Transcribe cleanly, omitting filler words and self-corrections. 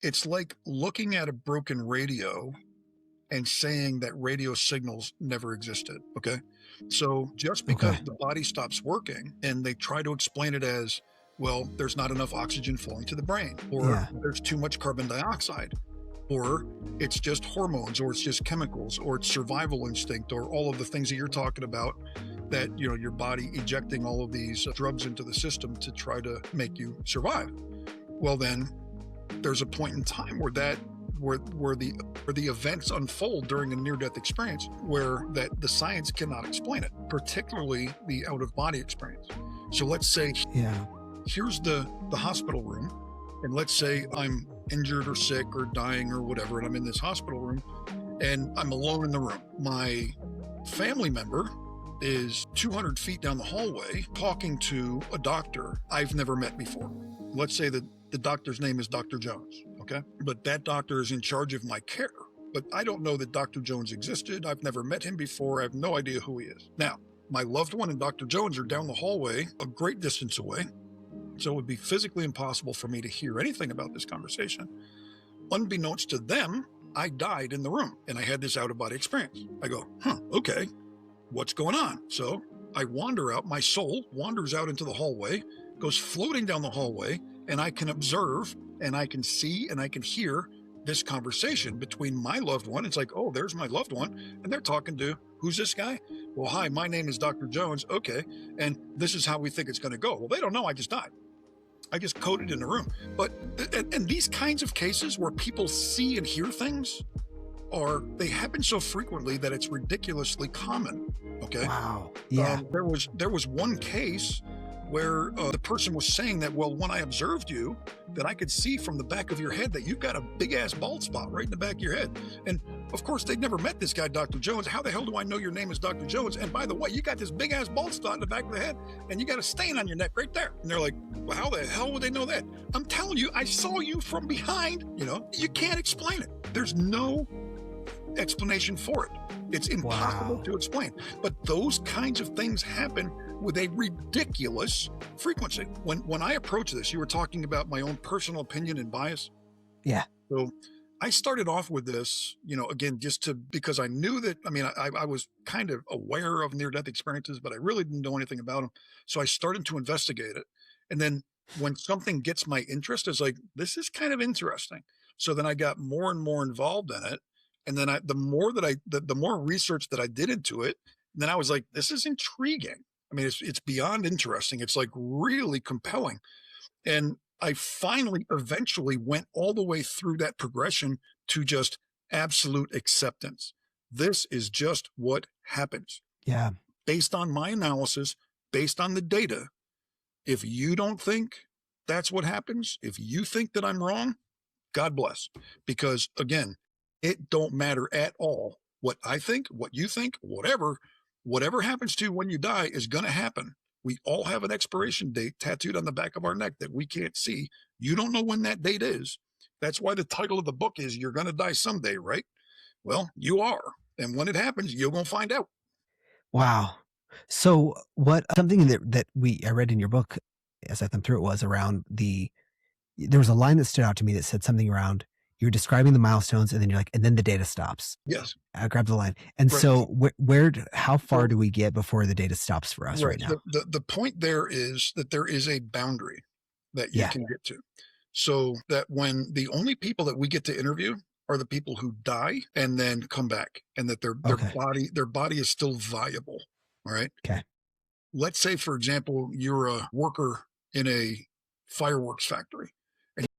It's like looking at a broken radio and saying that radio signals never existed. Okay. So just because Okay. the body stops working and they try to explain it as, well, there's not enough oxygen flowing to the brain, or Yeah. there's too much carbon dioxide, or it's just hormones, or it's just chemicals, or it's survival instinct, or all of the things that you're talking about, that, your body ejecting all of these drugs into the system to try to make you survive. Well, then there's a point in time where the events unfold during a near-death experience where that the science cannot explain it, particularly the out-of-body experience. So let's say Yeah. here's the hospital room, and let's say I'm injured or sick or dying or whatever, and I'm in this hospital room and I'm alone in the room. My family member is 200 feet down the hallway talking to a doctor I've never met before. Let's say that the doctor's name is Dr. Jones, okay? But that doctor is in charge of my care. But I don't know that Dr. Jones existed. I've never met him before. I have no idea who he is. Now, my loved one and Dr. Jones are down the hallway, a great distance away. So it would be physically impossible for me to hear anything about this conversation. Unbeknownst to them, I died in the room and I had this out-of-body experience. I go, okay, what's going on? So I wander out, my soul wanders out into the hallway, goes floating down the hallway, and I can observe and I can see and I can hear this conversation between my loved one. It's like, oh, there's my loved one. And they're talking to, who's this guy? Well, hi, my name is Dr. Jones. Okay. And this is how we think it's going to go. Well, they don't know I just died. I just coded in the room. But, and these kinds of cases where people see and hear things they happen so frequently that it's ridiculously common. Okay. Wow. Yeah. There was one case where the person was saying that, well, when I observed you, that I could see from the back of your head that you've got a big ass bald spot right in the back of your head. And of course, they'd never met this guy, Dr. Jones. How the hell do I know your name is Dr. Jones? And by the way, you got this big ass bald spot in the back of the head and you got a stain on your neck right there. And they're like, well, how the hell would they know that? I'm telling you, I saw you from behind. You can't explain it. There's no explanation for it. It's impossible to explain. But those kinds of things happen with a ridiculous frequency. When I approach this, you were talking about my own personal opinion and bias. Yeah. So I started off with this, again, because I knew that, I was kind of aware of near-death experiences, but I really didn't know anything about them. So I started to investigate it. And then when something gets my interest, it's like, this is kind of interesting. So then I got more and more involved in it. And then the more research that I did into it, then I was like, this is intriguing. It's beyond interesting. It's like really compelling. And I finally eventually went all the way through that progression to just absolute acceptance. This is just what happens. Yeah. Based on my analysis, based on the data, if you don't think that's what happens, if you think that I'm wrong, God bless. Because again, it don't matter at all what I think, what you think, whatever happens to you when you die is going to happen. We all have an expiration date tattooed on the back of our neck that we can't see. You don't know when that date is. That's why the title of the book is You're Going to Die Someday, right? Well, you are. And when it happens, you're going to find out. Wow. So something that I read in your book as I thumbed through it was around there was a line that stood out to me that said something around, you're describing the milestones and then you're like, and then the data stops. Yes. I grabbed the line. And Right. so how far do we get before the data stops for us right now? The point there is that there is a boundary that you Yeah. can get to. So that when the only people that we get to interview are the people who die and then come back, and that their Okay. body is still viable. All right. Okay. Let's say, for example, you're a worker in a fireworks factory